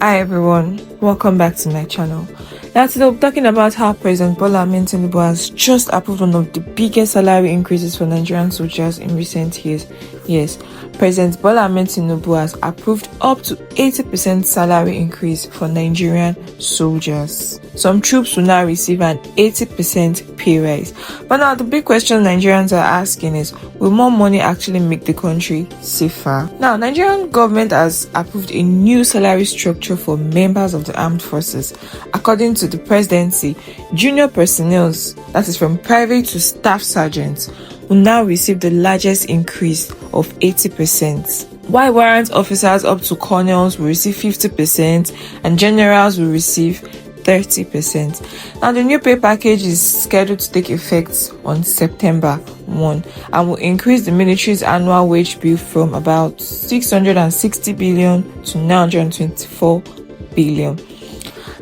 Hi everyone, welcome back to my channel. Now today we'll be talking about how President Bola Ahmed Tinubu has just approved one of the biggest salary increases for Nigerian soldiers in recent years. Yes, President Bola Ahmed Tinubu has approved up to 80% salary increase for Nigerian soldiers. Some troops will now receive an 80% pay rise. But now the big question Nigerians are asking is, will more money actually make the country safer? Now, Nigerian government has approved a new salary structure for members of the armed forces. According to the presidency, junior personnel, that is from private to staff sergeants, will now receive the largest increase of 80%. While warrant officers up to colonels will receive 50% and generals will receive 30%. Now, the new pay package is scheduled to take effect on September 1 and will increase the military's annual wage bill from about 660 billion to 924 billion.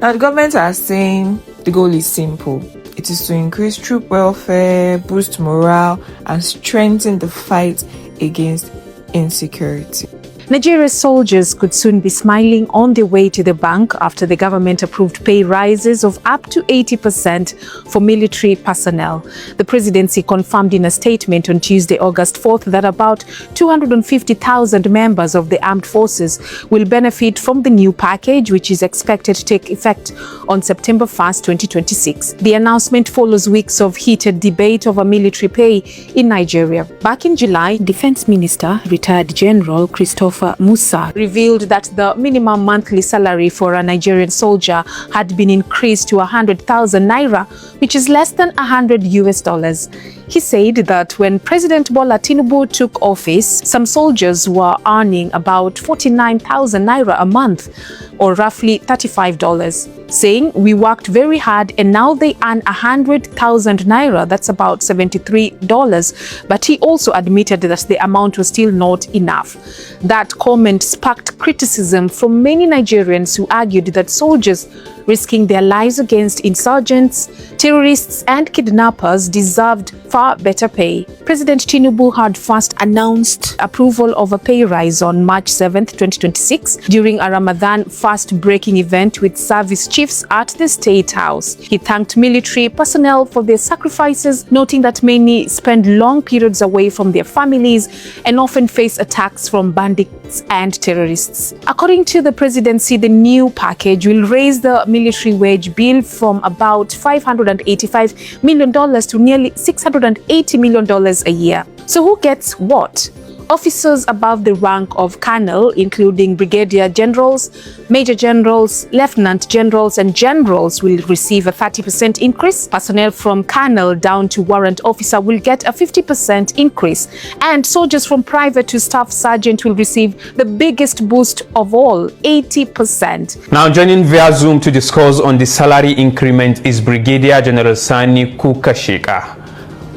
Now, the government are saying the goal is simple. It is to increase troop welfare, boost morale, and strengthen the fight against insecurity. Nigeria's soldiers could soon be smiling on their way to the bank after the government approved pay rises of up to 80% for military personnel. The presidency confirmed in a statement on Tuesday, August 4th, that about 250,000 members of the armed forces will benefit from the new package, which is expected to take effect on September 1st, 2026. The announcement follows weeks of heated debate over military pay in Nigeria. Back in July, Defense Minister, retired General Christopher Musa, revealed that the minimum monthly salary for a Nigerian soldier had been increased to 100,000 naira, which is less than $100. He said that when President Bola Tinubu took office, some soldiers were earning about 49,000 naira a month, or roughly $35, saying, "We worked very hard and now they earn 100,000 naira, that's about $73. But he also admitted that the amount was still not enough. That comment sparked criticism from many Nigerians who argued that soldiers risking their lives against insurgents, terrorists, and kidnappers deserved far better pay. President Tinubu had first announced approval of a pay rise on March 7th, 2026, during a Ramadan fast-breaking event with service chiefs at the State House. He thanked military personnel for their sacrifices, noting that many spend long periods away from their families and often face attacks from bandits and terrorists. According to the presidency, the new package will raise the military wage bill from about $585 million to nearly $680 million a year. So who gets what? Officers above the rank of colonel, including brigadier generals, major generals, lieutenant generals, and generals, will receive a 30% increase. Personnel from colonel down to warrant officer will get a 50% increase. And soldiers from private to staff sergeant will receive the biggest boost of all, 80%. Now joining via Zoom to discuss on the salary increment is Brigadier General Sani Kukashika.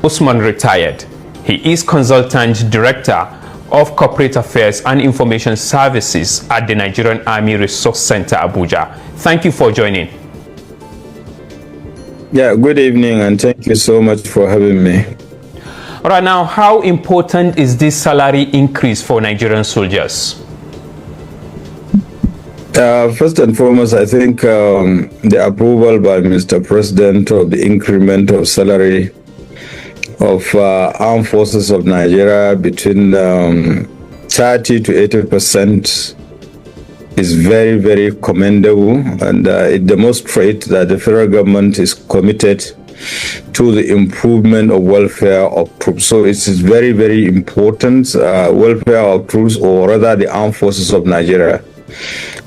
Usman retired. He is Consultant Director of Corporate Affairs and Information Services at the Nigerian Army Resource Center, Abuja. Thank you for joining. Yeah, good evening and thank you so much for having me. All right, now, how important is this salary increase for Nigerian soldiers? First and foremost, I think the approval by Mr. President of the increment of salary of armed forces of Nigeria between 30 to 80% is very, very commendable, and it demonstrates that the federal government is committed to the improvement of welfare of troops. So it is very, very important, welfare of troops, or rather the armed forces of Nigeria.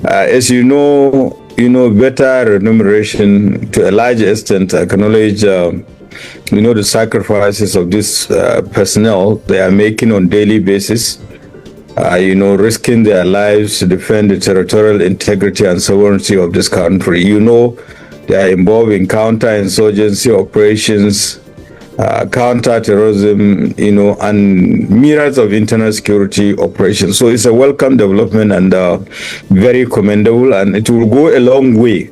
As you know, better remuneration to a large extent acknowledge, the sacrifices of this personnel they are making on daily basis, risking their lives to defend the territorial integrity and sovereignty of this country. They are involved in counter-insurgency operations, counter-terrorism, and myriads of internal security operations. So it's a welcome development and very commendable, and it will go a long way,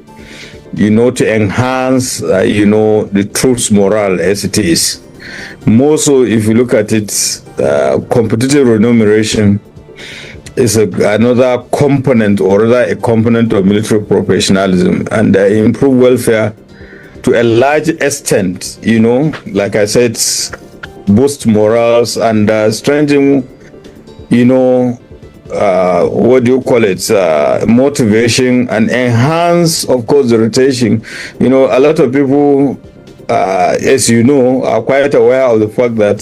to enhance, the troops' morale as it is. More so, if you look at it, competitive remuneration is another component, or rather a component of military professionalism, and improve welfare to a large extent, like I said, boost morals and strengthen, motivation, and enhance, of course, the rotation. A lot of people, as you know, are quite aware of the fact that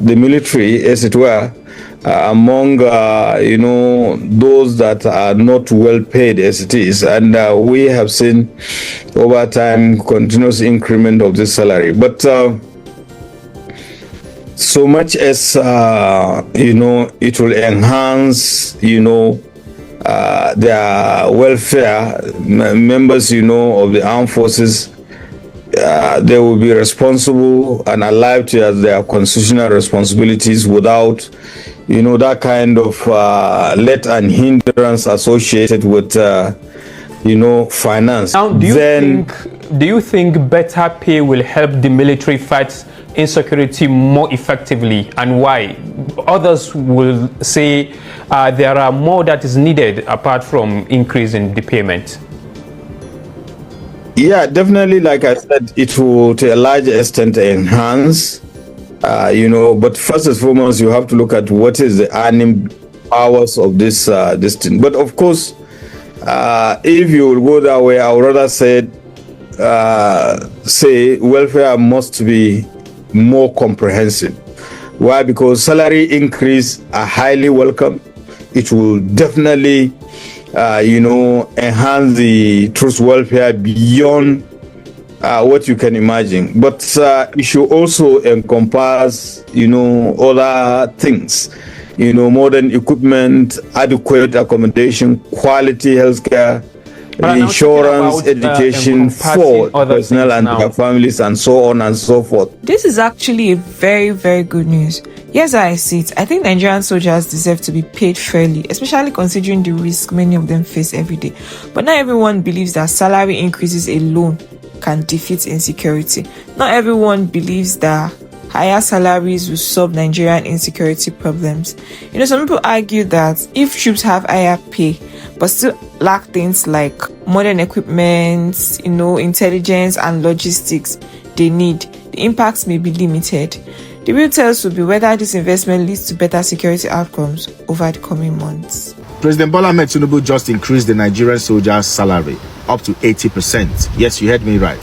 the military, as it were, among those that are not well paid as it is, and we have seen over time continuous increment of this salary, but so much as it will enhance their welfare, members of the armed forces, they will be responsible and alive to their constitutional responsibilities without that kind of let and hindrance associated with finance. Now, do you think better pay will help the military fight insecurity more effectively, and why? Others will say there are more that is needed apart from increasing the payment. Yeah, definitely. Like I said, it will to a large extent enhance. But first and foremost, you have to look at what is the earning powers of this thing. But of course, if you will go that way, I would rather say welfare must be more comprehensive. Why? Because salary increase are highly welcome. It will definitely, enhance the troops' welfare beyond what you can imagine, but it should also encompass other things, modern equipment, adequate accommodation, quality healthcare, insurance, education for personnel and their families, and so on and so forth. This is actually a very, very good news. Yes, I see it. I think Nigerian soldiers deserve to be paid fairly, especially considering the risk many of them face every day. But not everyone believes that salary increases alone can defeat insecurity. Not everyone believes that higher salaries will solve Nigerian insecurity problems. Some people argue that if troops have higher pay but still lack things like modern equipment, intelligence and logistics they need, the impacts may be limited. The real test will be whether this investment leads to better security outcomes over the coming months. President Bola Ahmed Tinubu just increased the Nigerian soldiers' salary up to 80%. Yes, you heard me right.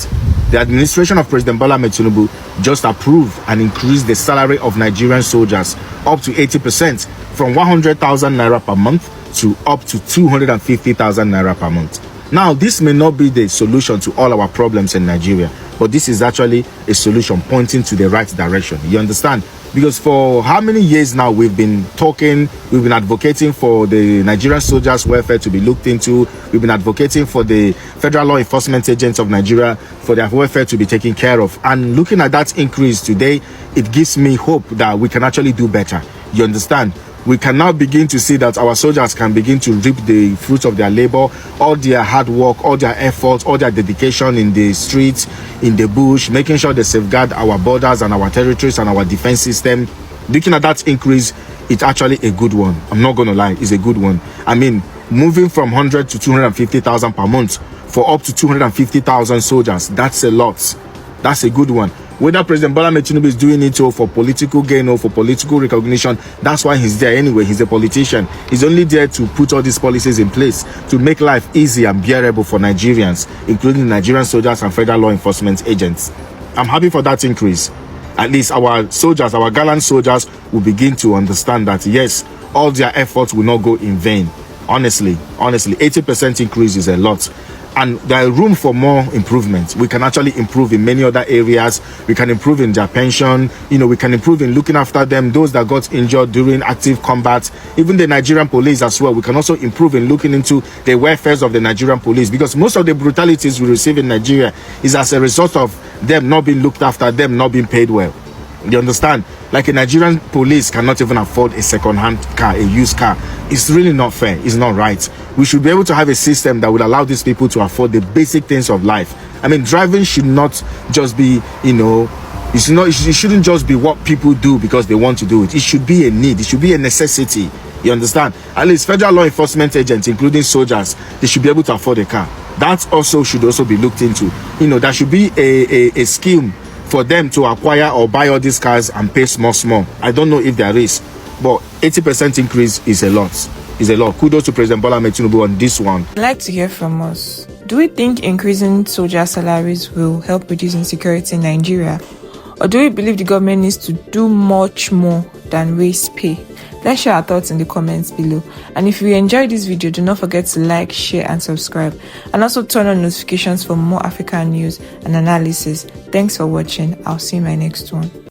The administration of President Bola Ahmed Tinubu just approved and increased the salary of Nigerian soldiers up to 80%, from 100,000 naira per month to up to 250,000 naira per month. Now, this may not be the solution to all our problems in Nigeria, but this is actually a solution pointing to the right direction. You understand? Because for how many years now we've been advocating for the Nigerian soldiers' welfare to be looked into. We've been advocating for the federal law enforcement agents of Nigeria, for their welfare to be taken care of. And looking at that increase today, it gives me hope that we can actually do better. You understand? We can now begin to see that our soldiers can begin to reap the fruits of their labor, all their hard work, all their efforts, all their dedication in the streets, in the bush, making sure they safeguard our borders and our territories and our defense system. Looking at that increase, it's actually a good one. I'm not going to lie, it's a good one. I mean, moving from 100 to 250,000 per month for up to 250,000 soldiers, that's a lot. That's a good one. Whether President Bola Ahmed Tinubu is doing it for political gain or for political recognition, that's why he's there anyway. He's a politician. He's only there to put all these policies in place to make life easy and bearable for Nigerians, including Nigerian soldiers and federal law enforcement agents. I'm happy for that increase. At least our soldiers, our gallant soldiers, will begin to understand that, yes, all their efforts will not go in vain. Honestly, 80% increase is a lot. And there is room for more improvement. We can actually improve in many other areas. We can improve in their pension. We can improve in looking after them, those that got injured during active combat. Even the Nigerian police as well. We can also improve in looking into the welfare of the Nigerian police, because most of the brutalities we receive in Nigeria is as a result of them not being looked after, them not being paid well. You understand? Like a Nigerian police cannot even afford a second-hand car, a used car. It's really not fair. It's not right. We should be able to have a system that would allow these people to afford the basic things of life. I mean, driving should not just be, it shouldn't just be what people do because they want to do it. It should be a need. It should be a necessity. You understand? At least federal law enforcement agents, including soldiers, they should be able to afford a car. That also should also be looked into. There should be a scheme for them to acquire or buy all these cars and pay small. I don't know if there is, but 80% increase is a lot. Kudos to President Bola Ahmed Tinubu on this one. I'd like to hear from us. Do we think increasing soldier salaries will help reduce insecurity in Nigeria? Or do we believe the government needs to do much more than raise pay? Let's share our thoughts in the comments below. And if you enjoyed this video, do not forget to like, share and subscribe. And also turn on notifications for more African news and analysis. Thanks for watching. I'll see you in my next one.